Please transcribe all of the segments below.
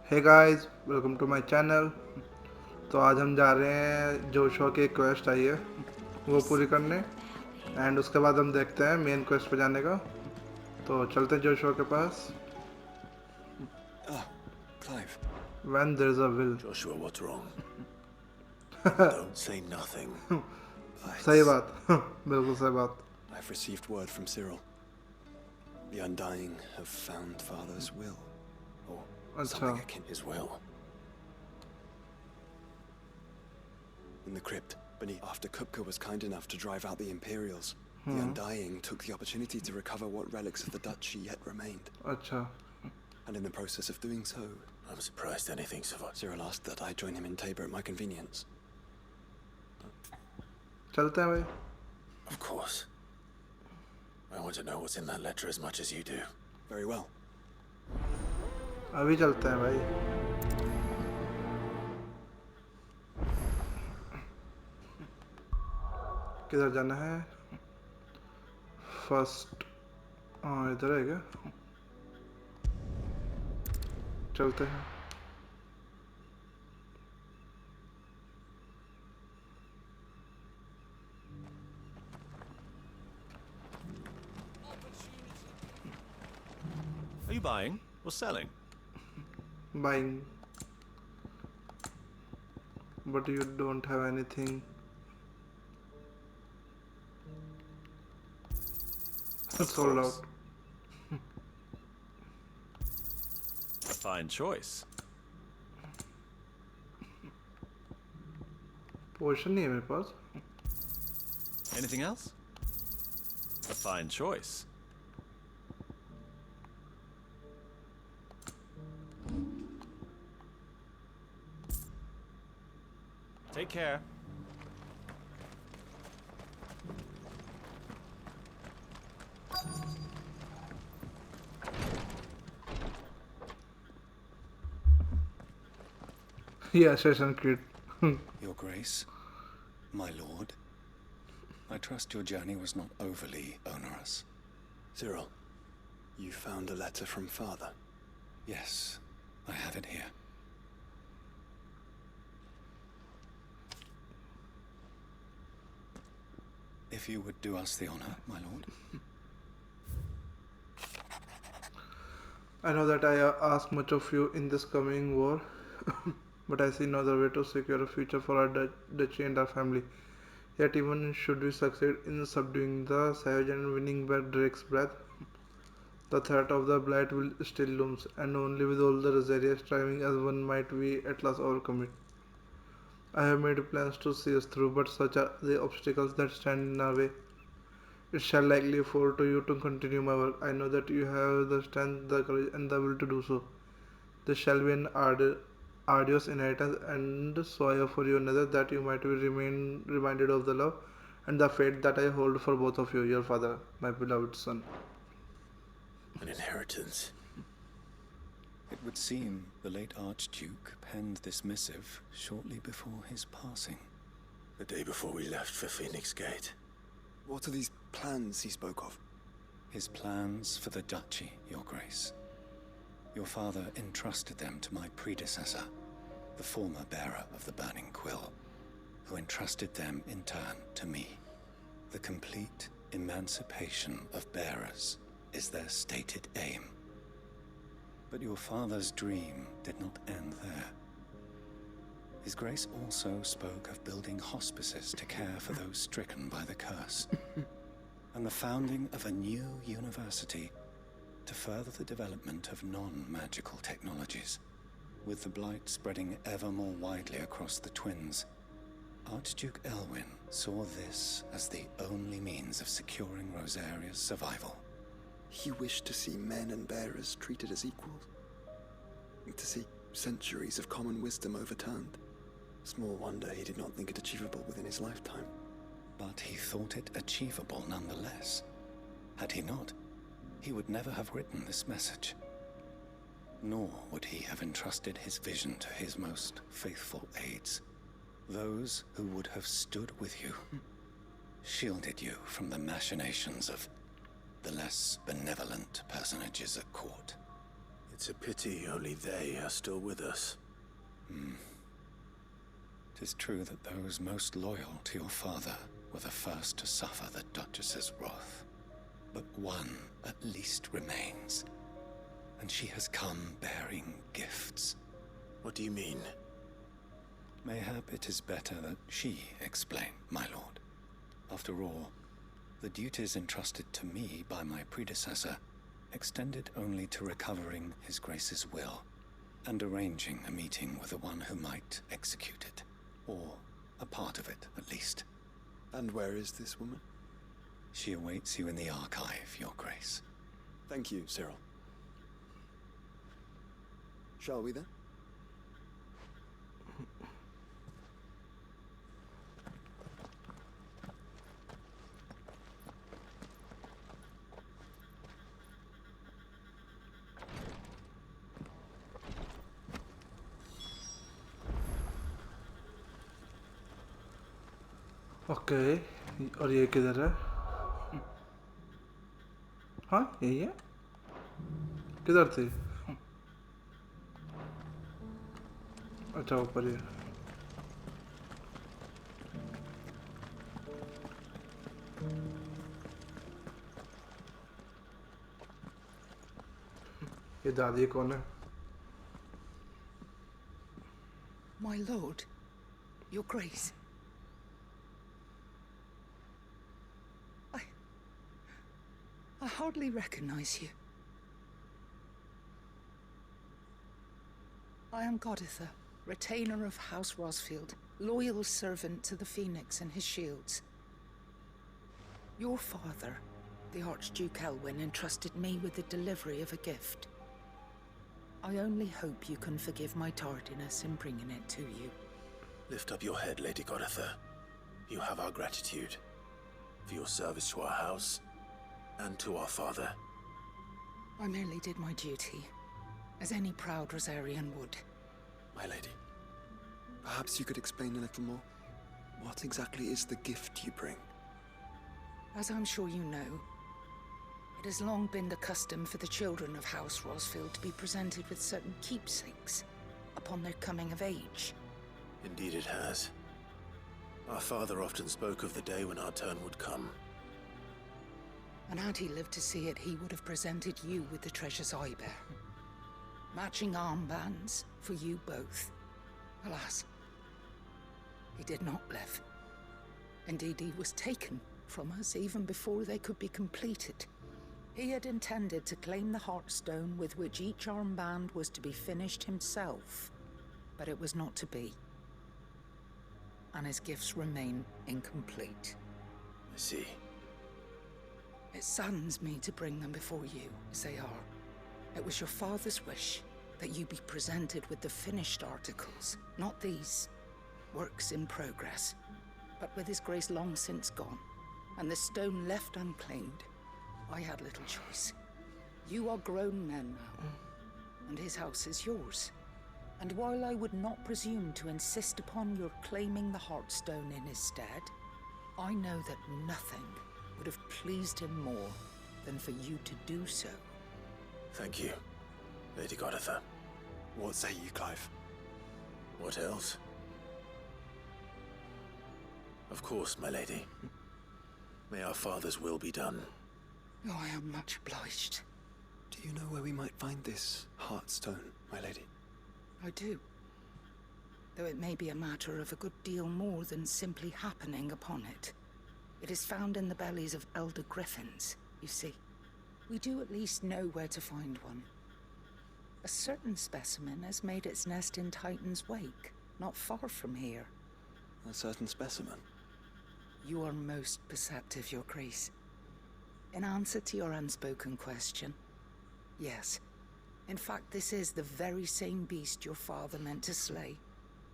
Hey guys, welcome to my channel. तो आज हम जा रहे हैं जोशुआ की क्वेस्ट आई है वो पूरी करने, एंड उसके बाद हम देखते हैं मेन क्वेस्ट पे जाने का। तो चलते हैं जोशुआ के पास। Ah, Clive. When there is a will। Joshua, what's wrong? Don't say nothing. सही बात। बिल्कुल सही बात। I've received word from Cyril. The Undying have found Father's will. Or something akin his will. In the crypt beneath, after Kupka was kind enough to drive out the Imperials, the Undying took the opportunity to recover what relics of the Duchy yet remained. And in the process of doing so, I'm surprised anything survived. Cyril asked that I join him in Tabor at my convenience. चलते हैं भाई। Of course. I want to know what's in that letter as much as you do. Very well. अभी चलते हैं भाई। किधर जाना है? फर्स्ट, हाँ इधर है क्या? चलते हैं। Are you buying or selling? Buying. But you don't have anything. Sold out. A fine choice. Portion नहीं है मेरे पास। Anything else? A fine choice. Take care. Yeah, Assassin's Creed. Your Grace, my lord, I trust your journey was not overly onerous. Cyril, you found a letter from Father? Yes, I have it here. If you would do us the honor, my lord. I know that I ask much of you in this coming war, but I see no other way to secure a future for our duchy and our family. Yet even should we succeed in subduing the savage and winning back Drake's breath, the threat of the Blight will still looms, and only with all the Rosaria striving as one might we at last overcome it. I have made plans to see us through, but such are the obstacles that stand in our way. It shall likely fall to you to continue my work. I know that you have the strength, the courage, and the will to do so. This shall be an arduous inheritance, and so I offer you another that you might be reminded of the love and the fate that I hold for both of you, your father, my beloved son. An inheritance? It would seem the late Archduke penned this missive shortly before his passing. The day before we left for Phoenix Gate. What are these plans he spoke of? His plans for the Duchy, your Grace. Your father entrusted them to my predecessor, the former bearer of the Burning Quill, who entrusted them in turn to me. The complete emancipation of bearers is their stated aim. But your father's dream did not end there. His Grace also spoke of building hospices to care for those stricken by the curse, and the founding of a new university to further the development of non-magical technologies. With the Blight spreading ever more widely across the Twins, Archduke Elwyn saw this as the only means of securing Rosaria's survival. He wished to see men and bearers treated as equals. To see centuries of common wisdom overturned. Small wonder he did not think it achievable within his lifetime. But he thought it achievable nonetheless. Had he not, he would never have written this message. Nor would he have entrusted his vision to his most faithful aides, those who would have stood with you, shielded you from the machinations of the less benevolent personages at court. It It's a pity only they are still with us. It is true that those most loyal to your father were the first to suffer the Duchess's wrath. But one at least remains, and she has come bearing gifts. What do you mean? Mayhap it is better that she explain, my lord. After all, the duties entrusted to me by my predecessor extended only to recovering His Grace's will and arranging a meeting with the one who might execute it, or a part of it, at least. And where is this woman? She awaits you in the archive, Your Grace. Thank you, Cyril. Shall we then? Okay और ये किधर है? हाँ यही है. किधर थी? अच्छा ऊपर ही है. ये दादी कौन है? My lord, Your Grace. I hardly recognize you. I am Goditha, retainer of House Rosfield, loyal servant to the Phoenix and his shields. Your father, the Archduke Elwyn, entrusted me with the delivery of a gift. I only hope you can forgive my tardiness in bringing it to you. Lift up your head, Lady Goditha. You have our gratitude for your service to our house and to our father. I merely did my duty, as any proud Rosarian would. My lady, perhaps you could explain a little more? What exactly is the gift you bring? As I'm sure you know, it has long been the custom for the children of House Rosfield to be presented with certain keepsakes upon their coming of age. Indeed it has. Our father often spoke of the day when our turn would come. And had he lived to see it, he would have presented you with the treasures I bear. Matching armbands for you both. Alas, he did not live. Indeed, he was taken from us even before they could be completed. He had intended to claim the Heartstone with which each armband was to be finished himself, but it was not to be. And his gifts remain incomplete. I see. It saddens me to bring them before you, as they are. It was your father's wish that you be presented with the finished articles, not these works in progress. But with His Grace long since gone, and the stone left unclaimed, I had little choice. You are grown men now, and his house is yours. And while I would not presume to insist upon your claiming the Heartstone in his stead, I know that nothing would have pleased him more than for you to do so. Thank you, Lady Goditha. What say you, Clive? What else? Of course, my lady. May our father's will be done. Oh, I am much obliged. Do you know where we might find this Heartstone, my lady? I do. Though it may be a matter of a good deal more than simply happening upon it. It is found in the bellies of elder griffins, you see. We do at least know where to find one. A certain specimen has made its nest in Titan's Wake, not far from here. A certain specimen? You are most perceptive, Your Grace. In answer to your unspoken question, yes. In fact, this is the very same beast your father meant to slay.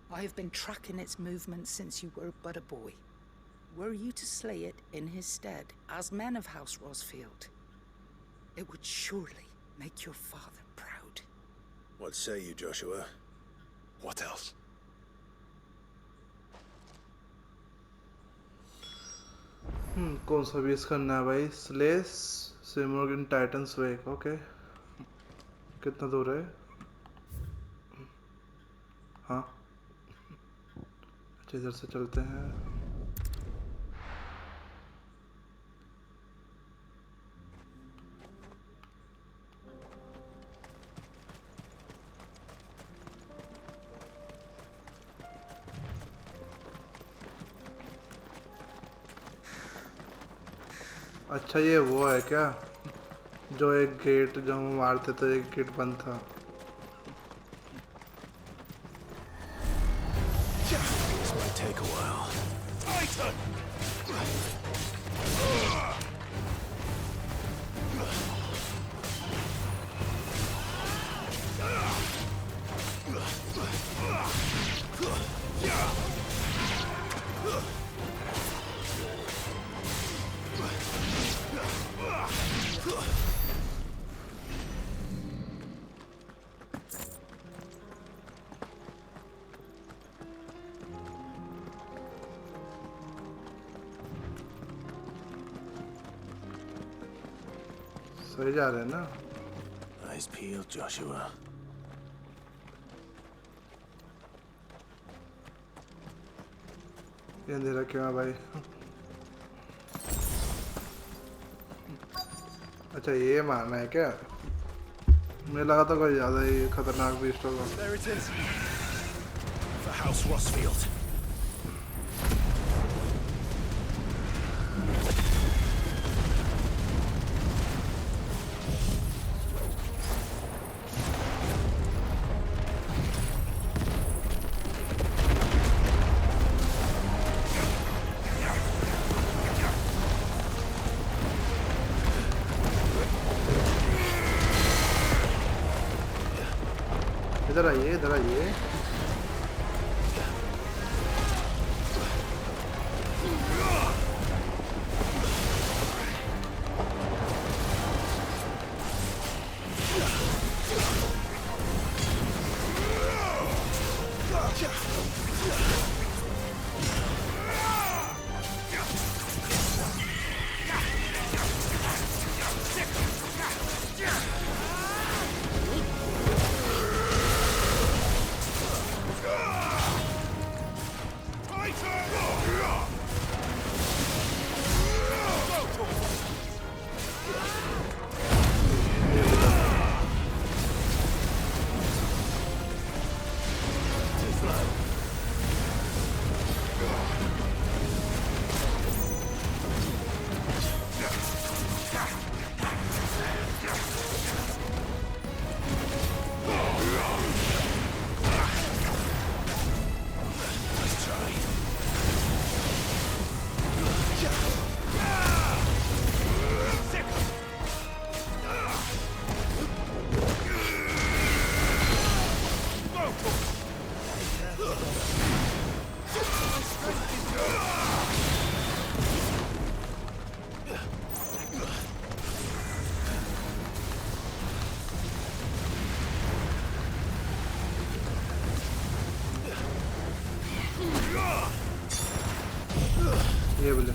I have been tracking its movements since you were but a boy. Were you to slay it in his stead, as men of House Rosfield, it would surely make your father proud. What say you, Joshua? What else? कौन सा base करना है भाई? Slash सिमर इन titans वेक. Okay कितना दूर है? हाँ अच्छा इधर से चलते हैं। अच्छा ये वो है क्या जो एक गेट जो हम मारते तो एक गेट बंद था। This might take a while. सही जा रहे हैं ना? Eyes peeled, Joshua. ये अंधेरा क्यों है भाई? अच्छा ये मारना है क्या? मुझे लगा था कोई ज़्यादा ही खतरनाक बीस्ट होगा। There it is. For House Rosfield. इधर आइए इधर आइए। ये बोले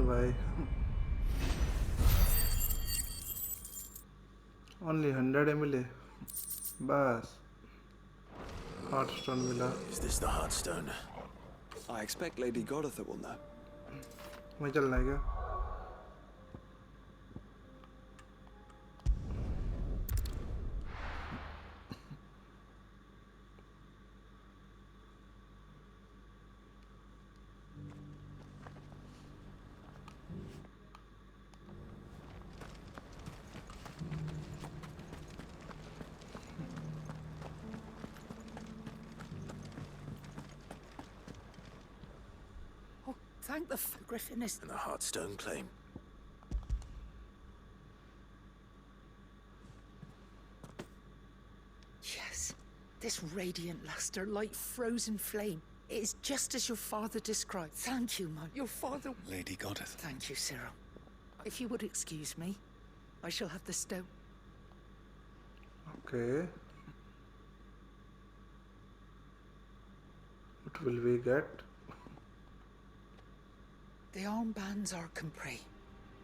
भाई ओनली 100 मिले बस। Heartstone मिला। Is this the Heartstone? I expect Lady Godotha will know. मैं चलना है क्या? Thank the Griffinist. And the Heartstone claim. This radiant luster, like frozen flame. It is just as your father described. Thank you, your father... Lady Goddess. Thank you, Cyril. If you would excuse me, I shall have the stone. Okay. What will we get? The armbands are complete.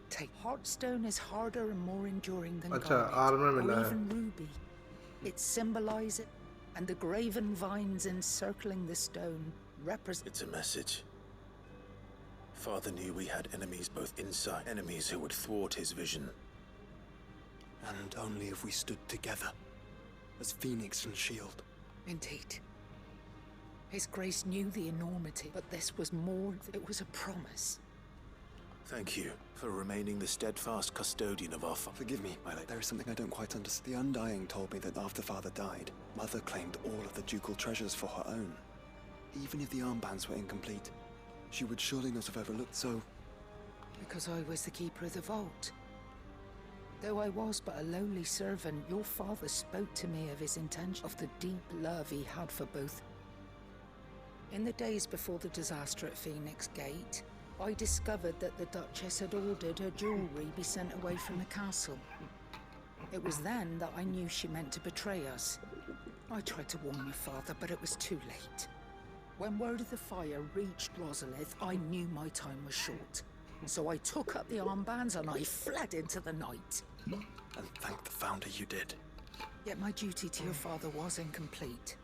Take Heartstone is harder and more enduring than Acha, garnet, armor or mila hai. even ruby. It symbolizes, and the graven vines encircling the stone represent. It's a message. Father knew we had enemies both inside, enemies who would thwart his vision. And only if we stood together, as Phoenix and Shield. Indeed. His Grace knew the enormity, but this was more. It was a promise. Thank you for remaining the steadfast custodian of our Forgive me, my lord. There is something I don't quite understand. The Undying told me that after Father died, Mother claimed all of the ducal treasures for her own. Even if the armbands were incomplete, she would surely not have overlooked so... Because I was the keeper of the vault. Though I was but a lowly servant, your father spoke to me of his intention, of the deep love he had for both. In the days before the disaster at Phoenix Gate, I discovered that the Duchess had ordered her jewelry be sent away from the castle. It was then that I knew she meant to betray us. I tried to warn your father, but it was too late. When word of the fire reached Rosalith, I knew my time was short. So I took up the armbands and I fled into the night. And thank the Founder you did. Yet my duty to your father was incomplete.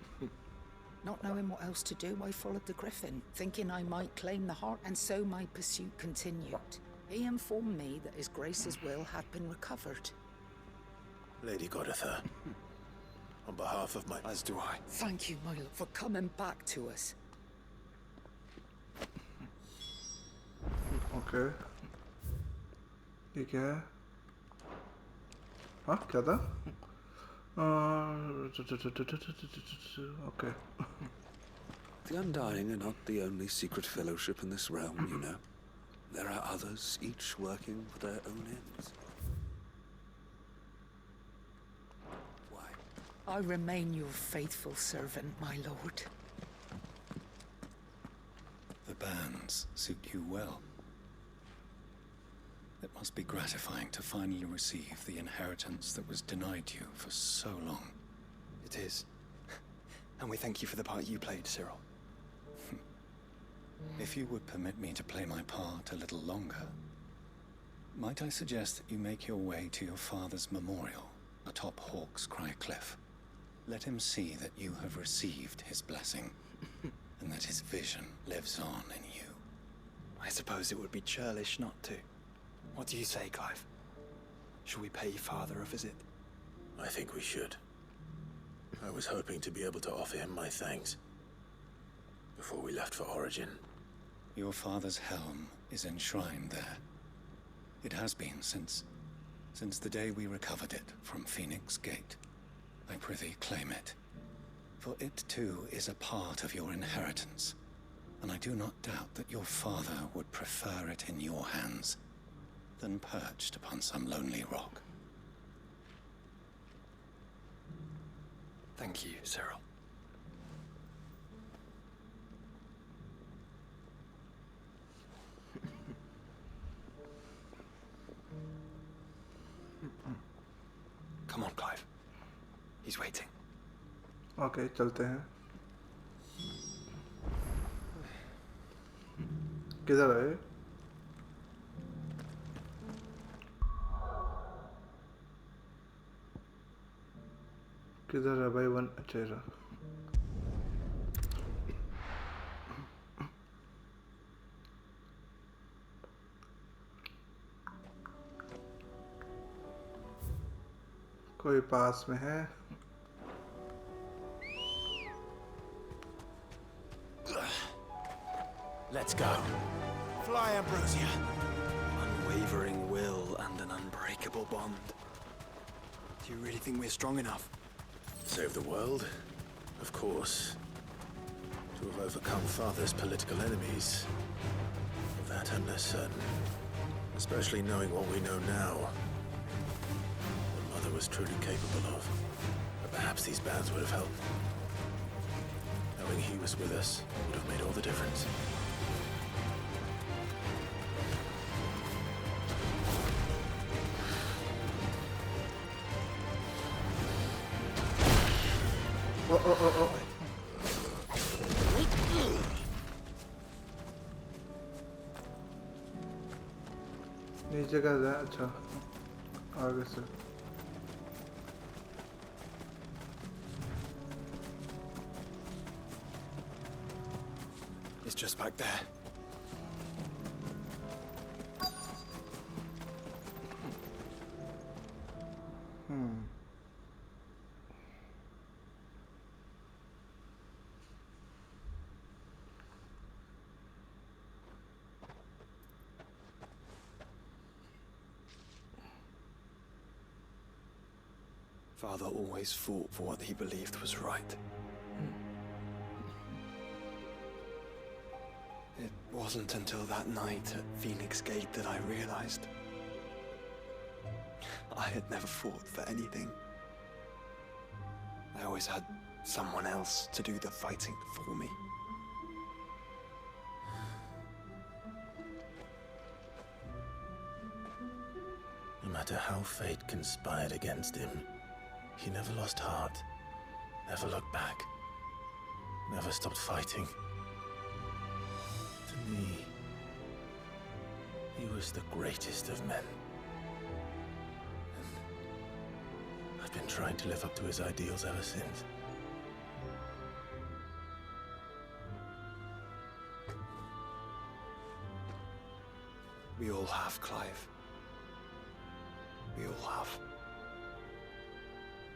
Not knowing what else to do, I followed the Griffin, thinking I might claim the heart, and so my pursuit continued. He informed me that His Grace's will had been recovered. Lady Goditha, on behalf of my... As do I. Thank you, my lord, for coming back to us. Okay. ये क्या है? हाँ क्या था? Okay. The Undying are not the only secret fellowship in this realm, you know. There are others, each working for their own ends. Why? I remain your faithful servant, my lord. The bands suit you well. It must be gratifying to finally receive the inheritance that was denied you for so long. It is. And we thank you for the part you played, Cyril. If you would permit me to play my part a little longer, might I suggest that you make your way to your father's memorial atop Hawk's Cry Cliff? Let him see that you have received his blessing, and that his vision lives on in you. I suppose it would be churlish not to. What do you say, Clive? Shall we pay Father a visit? I think we should. I was hoping to be able to offer him my thanks before we left for Origin. Your father's helm is enshrined there. It has been since the day we recovered it from Phoenix Gate. I prithee claim it, for it too is a part of your inheritance, and I do not doubt that your father would prefer it in your hands than perched upon some lonely rock. Thank you, Cyril. Come on, Clive. He's waiting. Okay, चलते हैं. किधर है? किधर है भाई one चेहरा? कोई पास में है? Let's go. Fly, Ambrosia. Unwavering will and an unbreakable bond. Do you really think we're strong enough? Save the world? Of course. To have overcome Father's political enemies. Of that I'm less certain. Especially knowing what we know now. What Mother was truly capable of. But perhaps these bands would have helped. Knowing he was with us would have made all the difference. Oh. नीचे का है अच्छा आगे से It's just back there. Father always fought for what he believed was right. It wasn't until that night at Phoenix Gate that I realized I had never fought for anything. I always had someone else to do the fighting for me. No matter how fate conspired against him, he never lost heart, never looked back, never stopped fighting. To me, he was the greatest of men. And I've been trying to live up to his ideals ever since. We all have, Clive. We all have.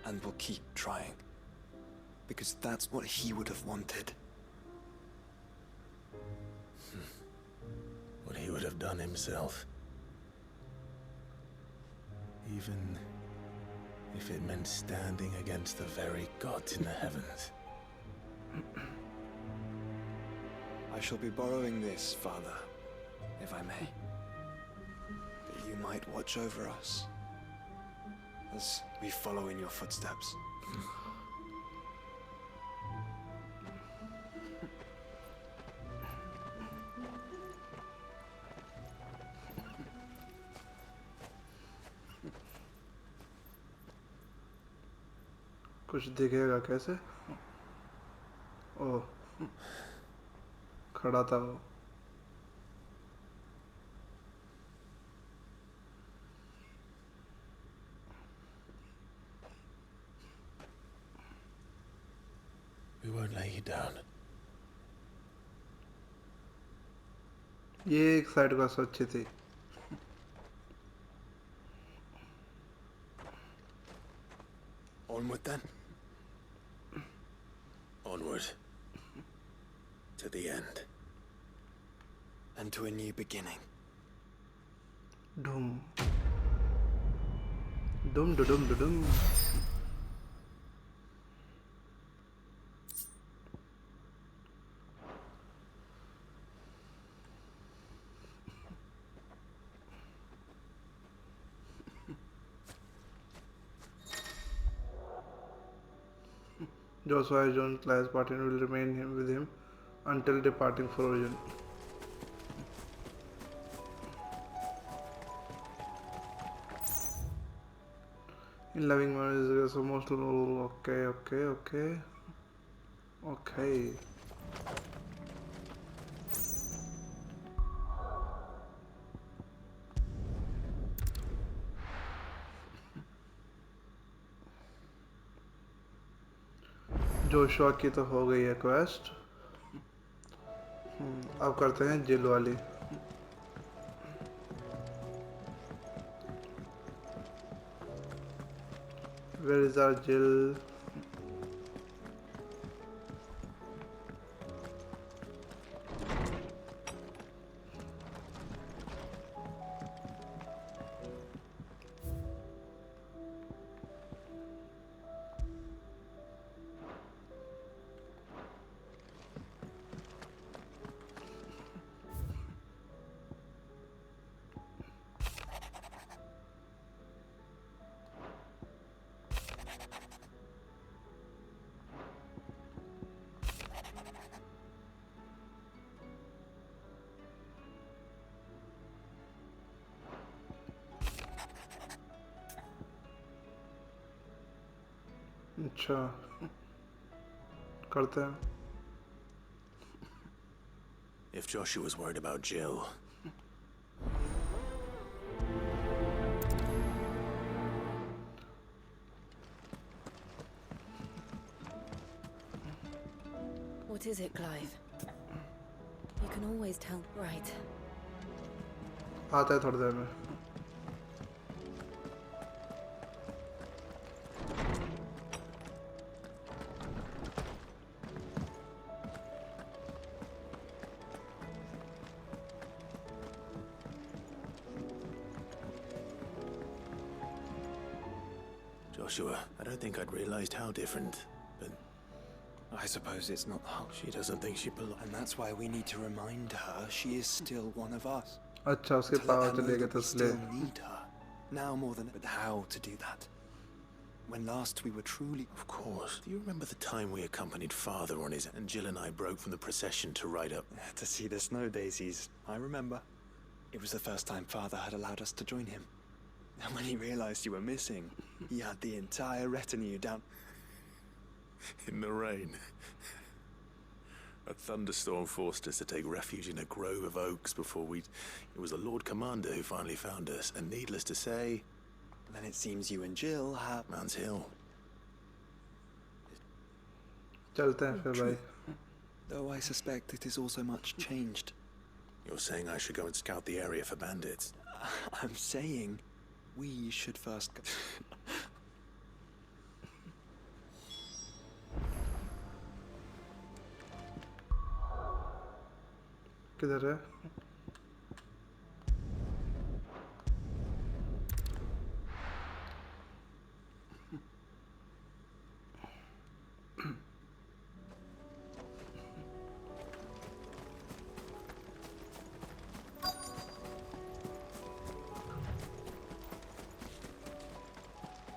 And we'll keep trying. Because that's what he would have wanted. What he would have done himself. Even if it meant standing against the very gods in the heavens. I shall be borrowing this, Father, if I may. That you might watch over us as we follow in your footsteps. कुछ दिखेगा कैसे? ओह, खड़ा था वो. We won't lay you down. ये एक side का स्वच्छ थी. Onward then. Onward. To the end. And to a new beginning. Doom. Doom, doom, doom, doom. Joshua Jones' last partner will remain with him until departing for Origin. In loving memories, almost okay. Joshua की तो हो गई है quest. अब करते हैं jail वाली. Where is our jail? अच्छा करते हैं. If Joshua's worried about Jill, What is it, Clive? You can always tell, right? आता है थोड़ी देर में. Joshua, I don't think I'd realized how different, but I suppose it's not the whole. she doesn't think she belongs. And that's why we need to remind her she is still one of us. अच्छा उसके To let power her know चले गए that तो we इसलिए. still need her. Now more than... But how to do that? When last we were truly... Of course. Do you remember the time we accompanied Father on his... and Jill and I broke from the procession to ride up? To see the snow daisies. I remember. It was the first time Father had allowed us to join him. And when he realized you were missing, he had the entire retinue down... In the rain. A thunderstorm forced us to take refuge in a grove of oaks before we... It was the Lord Commander who finally found us, and needless to say... Then it seems you and Jill have... Man's Hill. चलते हैं फिर भाई. Though I suspect it is also much changed. You're saying I should go and scout the area for bandits? I'm saying we should first go... किधर है?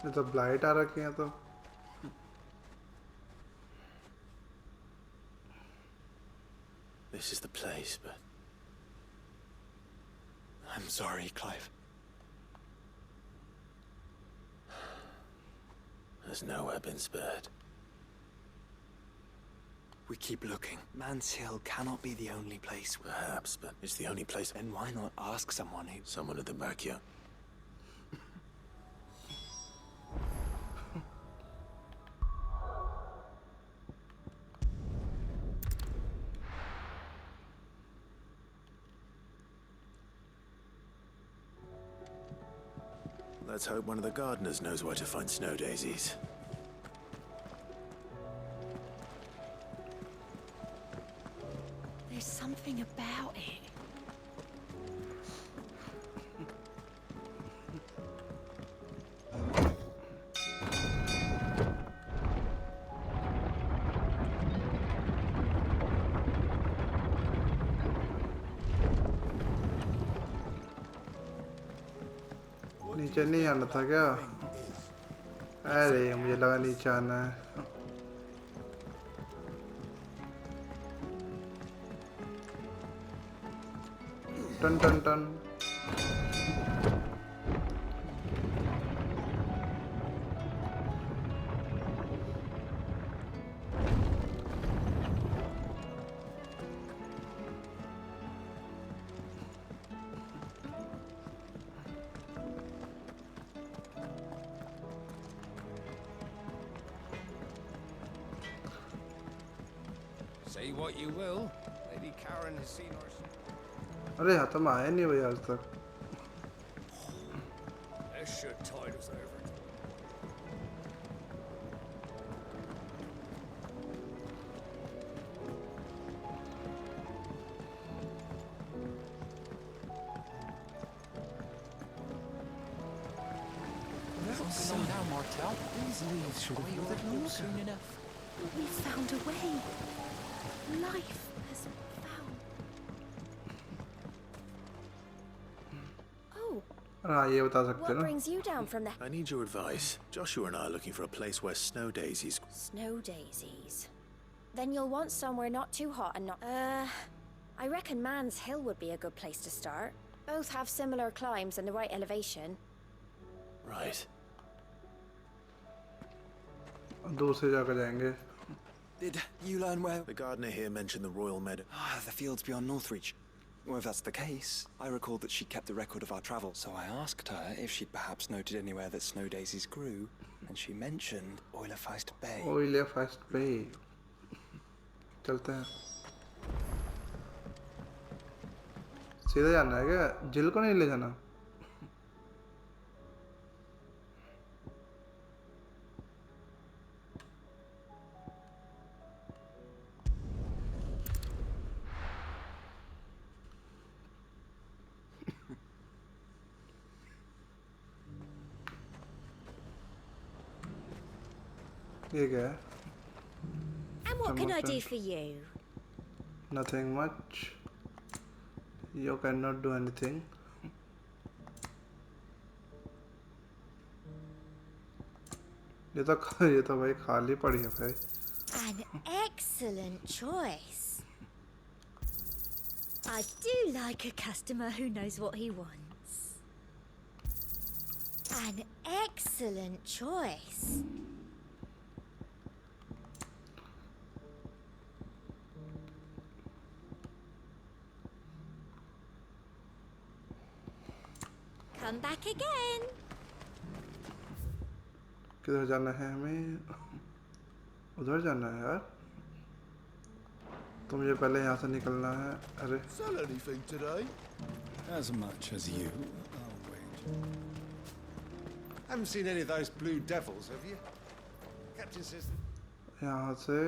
ये तो blight आ रखी है तो. This is the place, but... I'm sorry, Clive. Has nowhere been spared. We keep looking. Man's Hill cannot be the only place. Perhaps, but it's the only place... Then why not ask someone who... Someone at the backyard. Let's hope one of the gardeners knows where to find snow daisies. There's something about it. नीचे नहीं आना था क्या? अरे मुझे लगा नीचे आना है. टन टन टन. Say what you will, Lady Karen has seen our... अरे यहाँ तो मैं आया नहीं भाई आज तक. This should tide us over. Slow down, Martel. These leaves should have withered soon enough. We found a way. Life has found. Oh, हाँ ये बता सकते What ना. brings you down from the I need your advice. Joshua and I are looking for a place where snow daisies... snow daisies? Then you'll want somewhere not too hot and not... I reckon Man's Hill would be a good place to start. Both have similar climbs and the right elevation. Right. दूसरी जगह जाएंगे. Did you learn where? The gardener here mentioned the royal meadow. The fields beyond Northreach. Well, if that's the case, I recalled that she kept a record of our travels, so I asked her if she'd perhaps noted anywhere that snow daisies grew, and she mentioned ᴑᴜlɪs Bay. ᴑᴜlɪs Bay. चलते हैं. सीधा जाना है क्या? जिल को नहीं ले जाना? ये क्या है? And what can I do for you? Nothing much. You cannot do anything. ये तो भाई खाली पड़ी है भाई. An excellent choice. I do like a customer who knows what he wants. An excellent choice. Come back again. किधर जाना है हमें? उधर जाना है यार. तो मुझे पहले यहाँ से निकलना है. अरे. Sell anything today? As much as you. I'll wait. Haven't seen any of those blue devils, have you? Captain says. यहाँ से.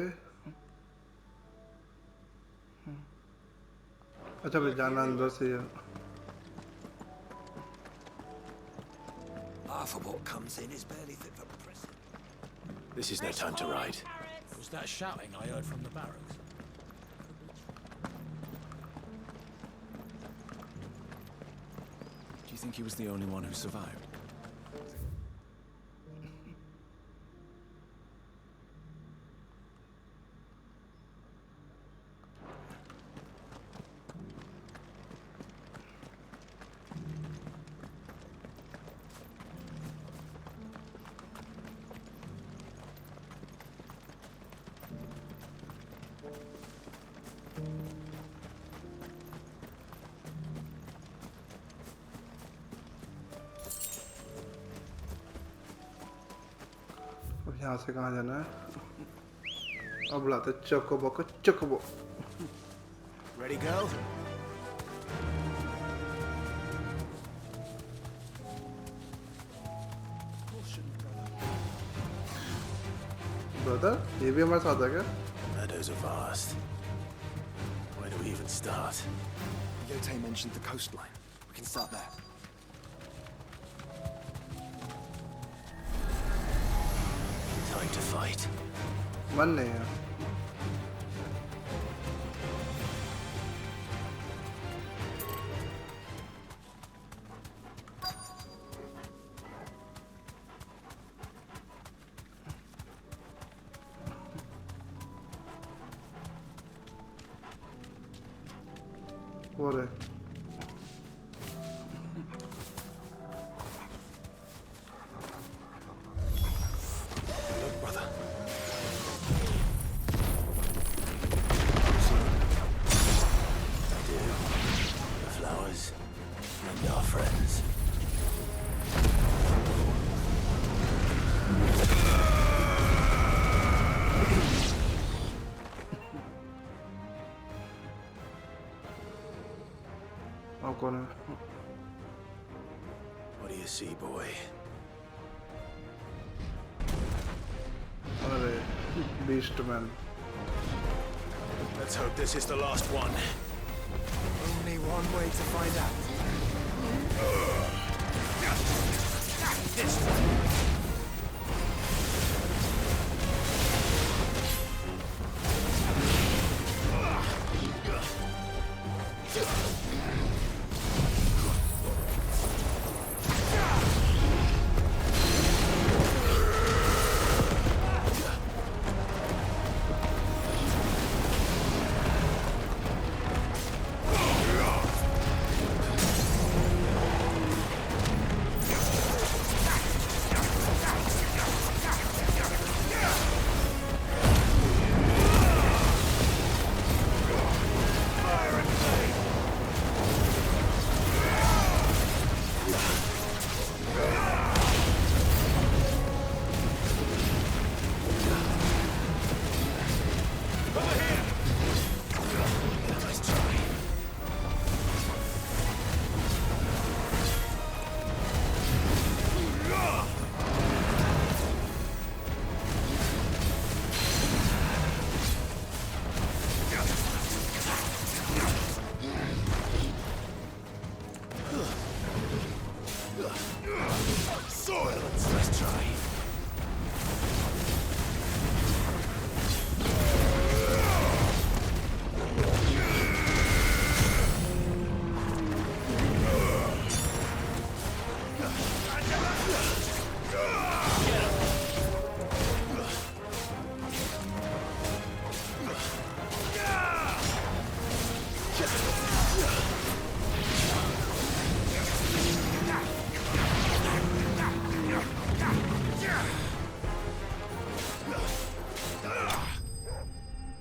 अच्छा भाई जाना अंदर से है. Half of what comes in is barely fit for prison. This is no time to ride. Was that shouting I heard from the barracks? Do you think he was the only one who survived? यहाँ से कहाँ जाना है? अब बुलाते चोकोबो को. चोकोबो. Ready, girl? Brother ये भी हमारे साथ है क्या? Meadows are vast. Where do we even start? Yote mentioned the coastline. We can start there. Time to fight. मन नहीं है. हो रहा है. Look, brother. I do. The flowers and our friends. अब कौन है? What do you see, boy? अरे beast man. Let's hope this is the last one. Only one way to find out. This way.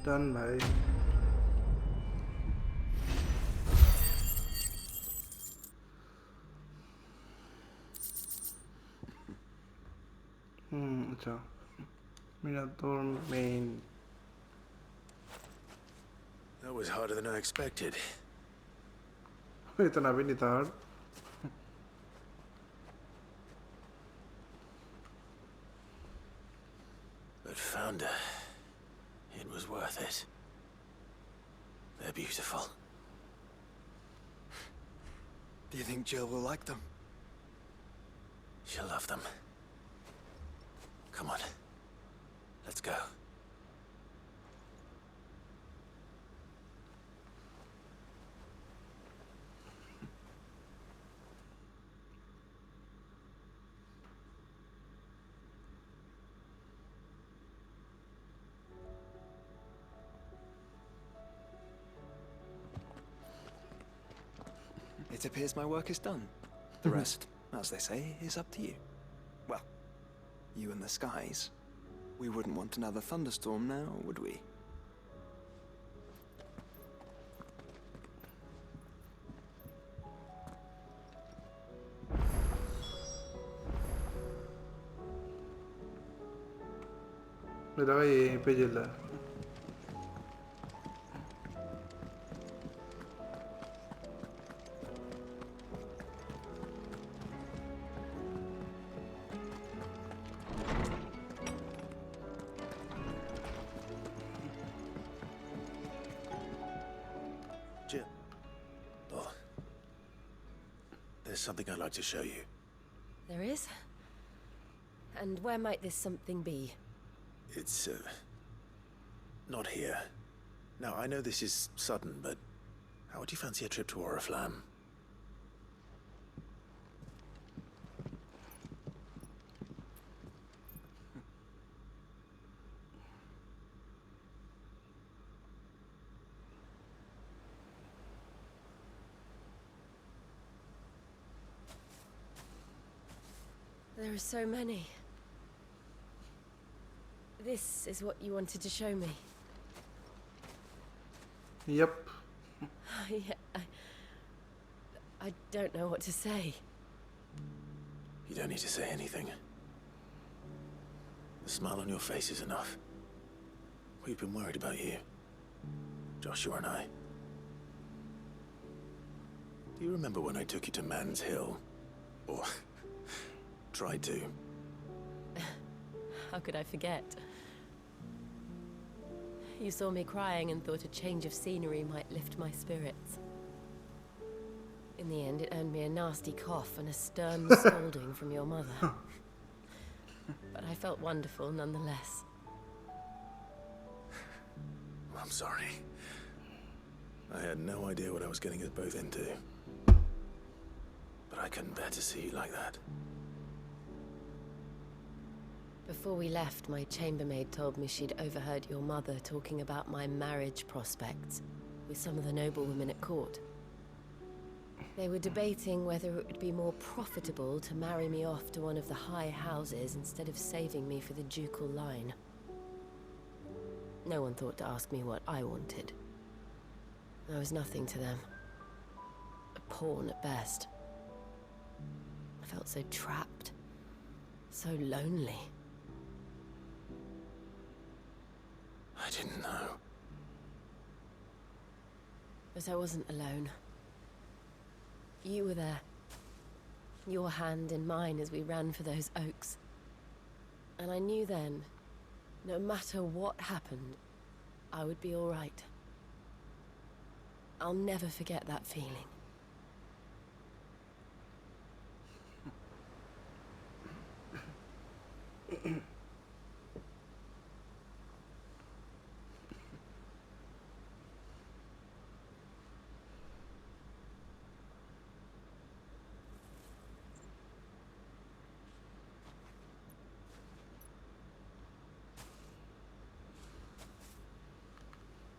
Done भाई. अच्छा. Minotaur main. That was harder than I expected. इतना भी नहीं था hard. But found her. It was worth it. They're beautiful. Do you think Jill will like them? She'll love them. Come on. Let's go. It appears my work is done. The rest, as they say, is up to you. Well, you and the skies. We wouldn't want another thunderstorm now, would we? मेरा भाई यहीं पे जला है. Jill. Oh. There's something I'd like to show you. There is? And where might this something be? It's, not here. Now, I know this is sudden, but how would you fancy a trip to Oriflamme? There are so many. This is what you wanted to show me. Yep. Yeah, I don't know what to say. You don't need to say anything. The smile on your face is enough. We've been worried about you, Joshua and I. Do you remember when I took you to Man's Hill? Or tried to? How could I forget? You saw me crying and thought a change of scenery might lift my spirits. In the end, it earned me a nasty cough and a stern scolding from your mother. But I felt wonderful nonetheless. I'm sorry. I had no idea what I was getting us both into. But I couldn't bear to see you like that. Before we left, my chambermaid told me she'd overheard your mother talking about my marriage prospects with some of the noblewomen at court. They were debating whether it would be more profitable to marry me off to one of the high houses instead of saving me for the ducal line. No one thought to ask me what I wanted. I was nothing to them. A pawn at best. I felt so trapped. So lonely. I didn't know. But I wasn't alone. You were there. Your hand in mine as we ran for those oaks. And I knew then, no matter what happened, I would be all right. I'll never forget that feeling.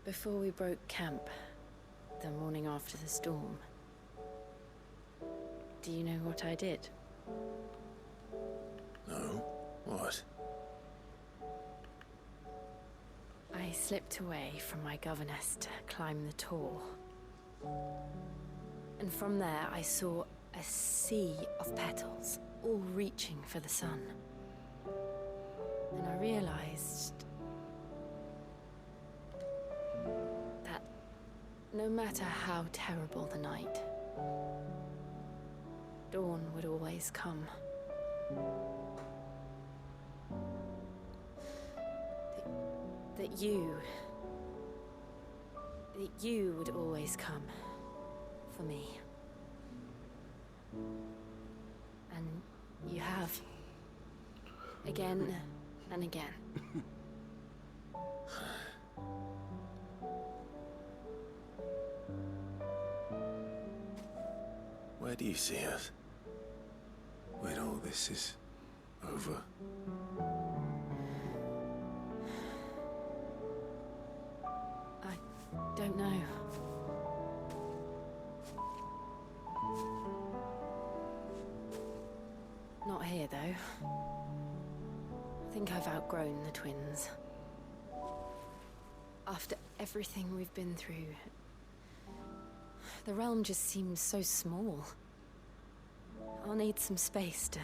Before we broke camp, the morning after the storm, do you know what I did? No? What? I slipped away from my governess to climb the tor. And from there I saw a sea of petals, all reaching for the sun. And I realized that no matter how terrible the night, dawn would always come. That you would always come for me. And you have. Again and again. Where do you see us? When all this is over? I don't know. Not here, though. I think I've outgrown the twins. After everything we've been through, the realm just seems so small. I'll need some space to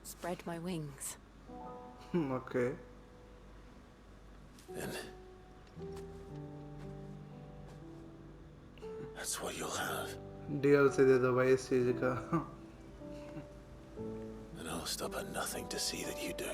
spread my wings. Okay. Then that's what you'll have. DLC दे दो भाई इस चीज का. And I'll stop at nothing to see that you do.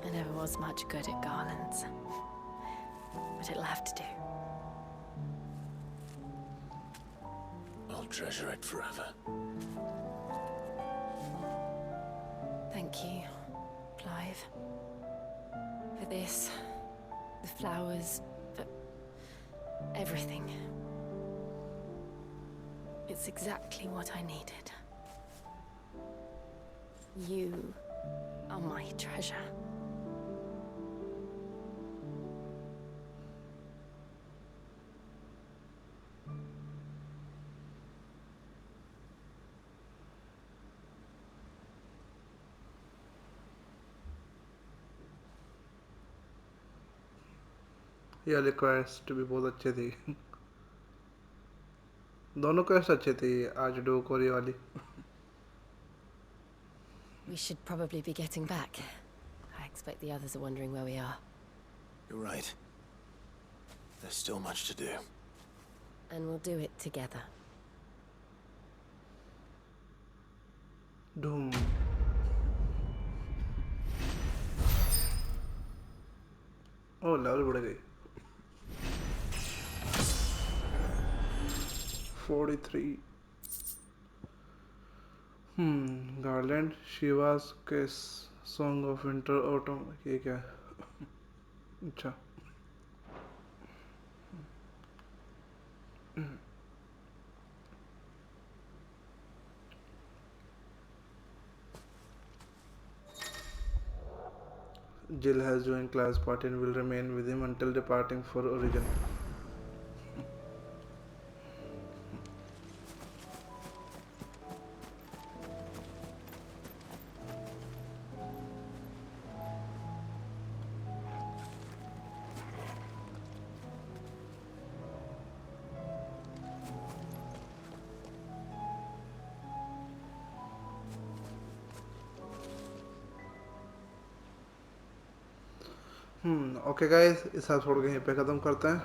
I never was much good at garlands, but it'll have to do. I'll treasure it forever. Thank you, Clive. For this, the flowers, for everything. It's exactly what I needed. You are my treasure. ये वाली quest भी बहुत अच्छी थी. दोनों quest अच्छी थी, archduke और ये वाली. We should probably be getting back. I expect the others are wondering where we are. You're right. There's still much to do. And we'll do it together. Doom. Oh, level बढ़ गई. 43. Garland, Shiva's case, Song of Winter Autumn. ये क्या है? अच्छा. Jill has joined Clive's party and will remain with him until departing for Origin. Okay guys, इस episode को यहीं पे ख़त्म करते हैं.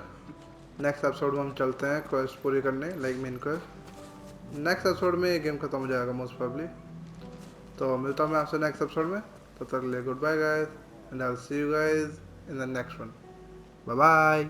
नेक्स्ट एपिसोड में हम चलते हैं क्वेस्ट पूरी करने, like main quest. Next episode में ये गेम ख़त्म हो जाएगा मोस्ट प्रोबेबली. तो मिलता हूँ मैं आपसे नेक्स्ट एपिसोड में. तब तक के लिए goodbye guys, and I will see you guys in the next one. Bye bye.